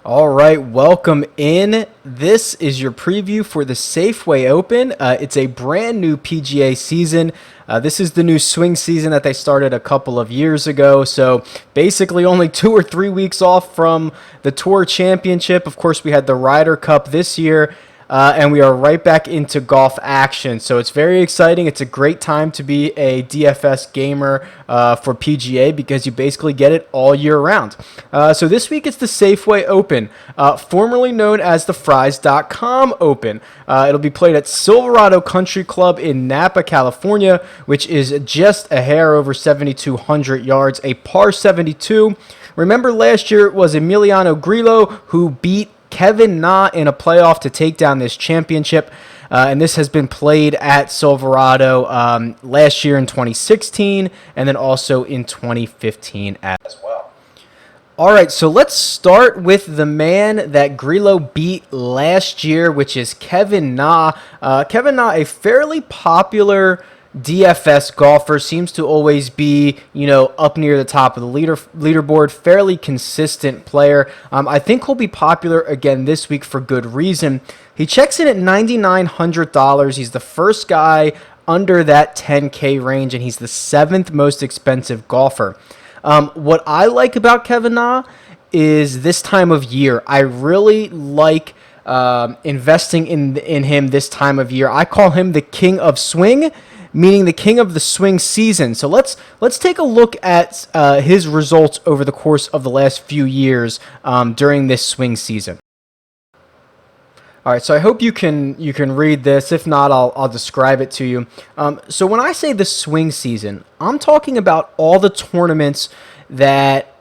All right, welcome in. This is your preview for the Safeway Open. It's a brand new PGA season. This is the new swing season that they started a couple of years ago. So basically only 2 or 3 weeks off from the Tour Championship. Of course, we had the Ryder Cup this year. And we are right back into golf action. So it's very exciting. It's a great time to be a DFS gamer for PGA because you basically get it all year round. So this week it's the Safeway Open, formerly known as the Fries.com Open. It'll be played at Silverado Country Club in Napa, California, which is just a hair over 7,200 yards, a par 72. Remember last year it was Emiliano Grillo who beat Kevin Na in a playoff to take down this championship, and this has been played at Silverado last year in 2016 and then also in 2015 as well. All right, so let's start with the man that Grillo beat last year, which is Kevin Na. Kevin Na, a fairly popular DFS golfer, seems to always be, up near the top of the leaderboard, fairly consistent player. I think he'll be popular again this week for good reason. He checks in at $9,900. He's the first guy under that 10K range, and he's the 7th most expensive golfer. What I like about Kevin Na is this time of year. I really like investing in him this time of year. I call him the king of swing, meaning the king of the swing season. So let's take a look at his results over the course of the last few years during this swing season. All right, so I hope you can read this. If not, I'll describe it to you. So when I say the swing season, I'm talking about all the tournaments that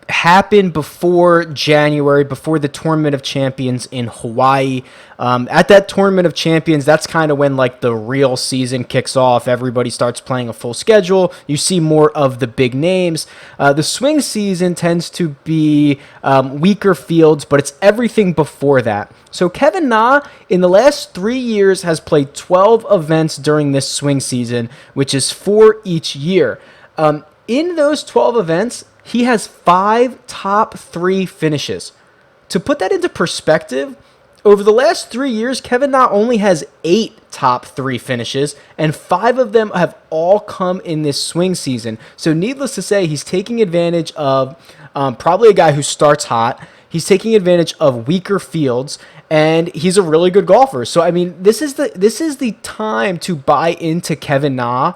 happened before January, before the Tournament of Champions in Hawaii. At that Tournament of Champions, that's kind of when the real season kicks off. Everybody starts playing a full schedule. You see more of the big names. The swing season tends to be weaker fields, but it's everything before that. So Kevin Na, in the last 3 years, has played 12 events during this swing season, which is 4 each year. In those 12 events, he has 5 top 3 finishes. To put that into perspective, over the last 3 years, Kevin Na only has 8 top 3 finishes, and 5 of them have all come in this swing season. So needless to say, he's taking advantage of probably a guy who starts hot. He's taking advantage of weaker fields, and he's a really good golfer. So, I mean, this is the time to buy into Kevin Na.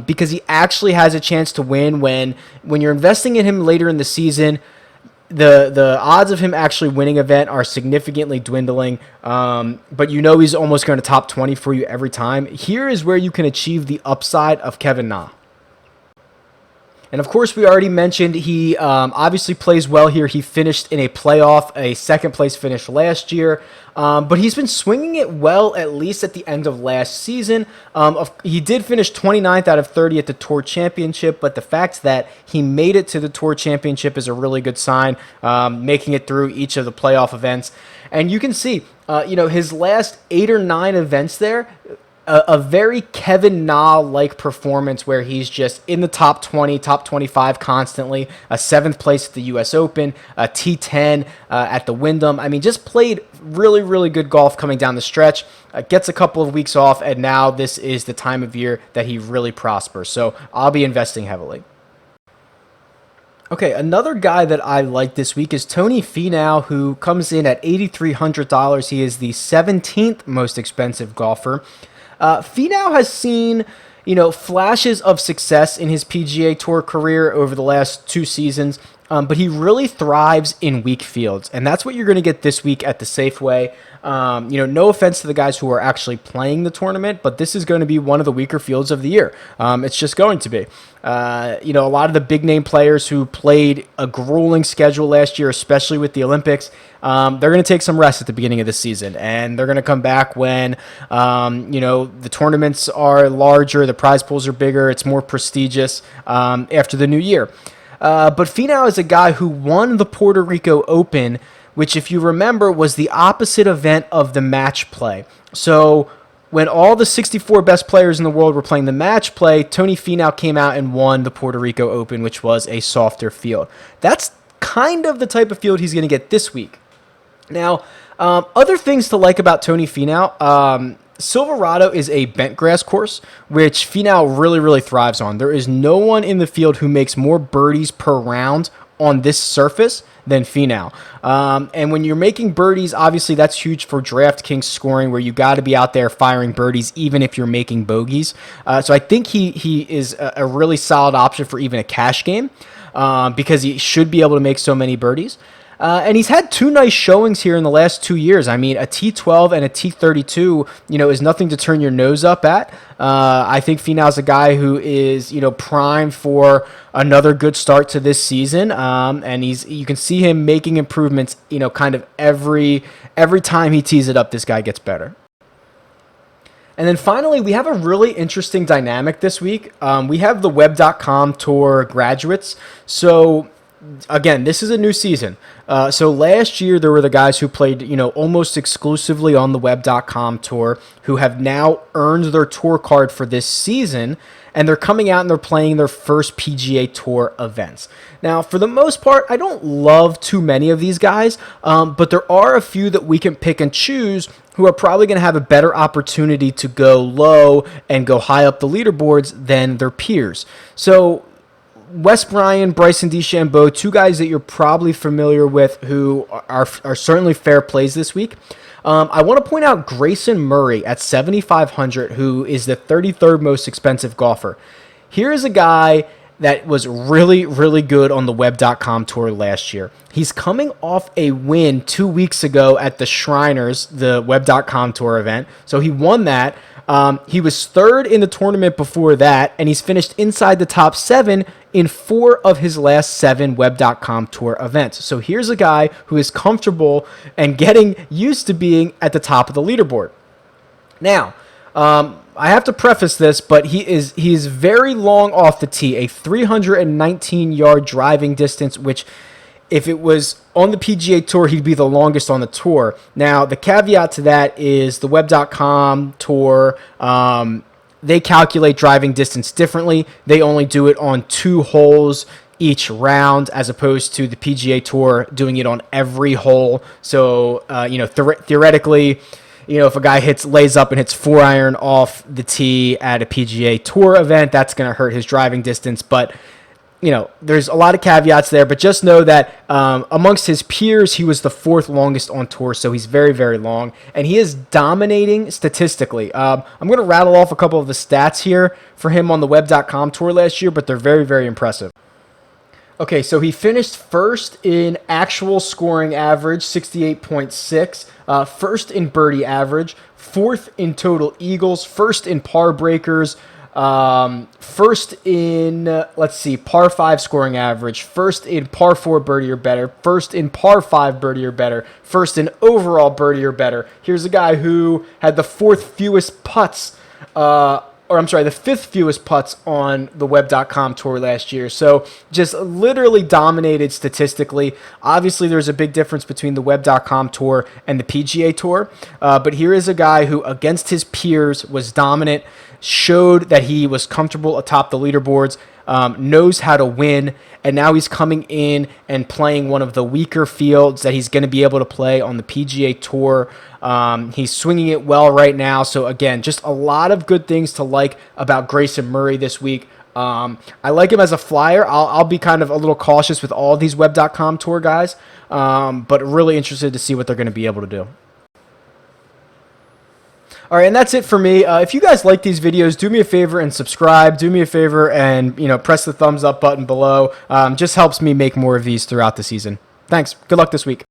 Because he actually has a chance to win when you're investing in him later in the season. The odds of him actually winning an event are significantly dwindling, but he's almost going to top 20 for you every time. Here is where you can achieve the upside of Kevin Na. And of course, we already mentioned he obviously plays well here. He finished in a playoff, a second-place finish last year. But he's been swinging it well, at least at the end of last season. He did finish 29th out of 30 at the Tour Championship, but the fact that he made it to the Tour Championship is a really good sign, making it through each of the playoff events. And you can see, his last 8 or 9 events there, a very Kevin Na-like performance where he's just in the top 20, top 25 constantly, a 7th place at the U.S. Open, a T10 at the Wyndham. I mean, just played really, really good golf coming down the stretch, gets a couple of weeks off, and now this is the time of year that he really prospers. So I'll be investing heavily. Okay, another guy that I like this week is Tony Finau, who comes in at $8,300. He is the 17th most expensive golfer. Finau has seen, flashes of success in his PGA Tour career over the last 2 seasons, but he really thrives in weak fields, and that's what you're going to get this week at the Safeway. No offense to the guys who are actually playing the tournament, but this is going to be one of the weaker fields of the year. It's just going to be. A lot of the big name players who played a grueling schedule last year, especially with the Olympics, they're going to take some rest at the beginning of the season, and they're going to come back when, the tournaments are larger, the prize pools are bigger, it's more prestigious after the new year. But Finau is a guy who won the Puerto Rico Open, which, if you remember, was the opposite event of the match play. So when all the 64 best players in the world were playing the match play, Tony Finau came out and won the Puerto Rico Open, which was a softer field. That's kind of the type of field he's going to get this week. Now, other things to like about Tony Finau. Silverado is a bent grass course, which Finau really, really thrives on. There is no one in the field who makes more birdies per round on this surface than Finau. And when you're making birdies, obviously that's huge for DraftKings scoring, where you got to be out there firing birdies even if you're making bogeys. So I think he is a really solid option for even a cash game, because he should be able to make so many birdies. And he's had two nice showings here in the last 2 years. I mean, a T12 and a T32, is nothing to turn your nose up at. I think Finau's a guy who is, primed for another good start to this season. And you can see him making improvements, kind of every time he tees it up, this guy gets better. And then finally, we have a really interesting dynamic this week. We have the Web.com Tour Graduates. So again, this is a new season. So last year, there were the guys who played, almost exclusively on the Web.com Tour, who have now earned their tour card for this season, and they're coming out and they're playing their first PGA Tour events. Now, for the most part, I don't love too many of these guys, but there are a few that we can pick and choose who are probably going to have a better opportunity to go low and go high up the leaderboards than their peers. So Wes Bryan, Bryson DeChambeau, two guys that you're probably familiar with who are certainly fair plays this week. I want to point out Grayson Murray at 7,500, who is the 33rd most expensive golfer. Here is a guy that was really, really good on the Web.com Tour last year. He's coming off a win 2 weeks ago at the Shriners, the Web.com Tour event. So he won that. He was third in the tournament before that, and he's finished inside the top 7 in 4 of his last 7 Web.com Tour events. So here's a guy who is comfortable and getting used to being at the top of the leaderboard. Now, I have to preface this, but he is very long off the tee, a 319-yard driving distance, which if it was on the PGA Tour, he'd be the longest on the tour. Now, the caveat to that is the Web.com Tour, they calculate driving distance differently. They only do it on 2 holes each round, as opposed to the PGA Tour doing it on every hole. So, theoretically, if a guy lays up and hits 4-iron off the tee at a PGA Tour event, that's going to hurt his driving distance. But there's a lot of caveats there, but just know that amongst his peers, he was the 4th longest on tour, so he's very, very long, and he is dominating statistically. I'm going to rattle off a couple of the stats here for him on the Web.com Tour last year, but they're very, very impressive. Okay, so he finished first in actual scoring average, 68.6, first in birdie average, 4th in total eagles, first in par breakers, first in, par 5 scoring average, first in par 4 birdie or better, first in par 5 birdie or better, first in overall birdie or better. Here's a guy who had the 5th fewest putts on the Web.com Tour last year. So just literally dominated statistically. Obviously, there's a big difference between the Web.com Tour and the PGA Tour. But here is a guy who, against his peers, was dominant, showed that he was comfortable atop the leaderboards, knows how to win, and now he's coming in and playing one of the weaker fields that he's going to be able to play on the PGA Tour. He's swinging it well right now. So again, just a lot of good things to like about Grayson Murray this week. I like him as a flyer. I'll be kind of a little cautious with all these Web.com Tour guys, but really interested to see what they're going to be able to do. All right, and that's it for me. If you guys like these videos, do me a favor and subscribe. Do me a favor and press the thumbs up button below. Just helps me make more of these throughout the season. Thanks. Good luck this week.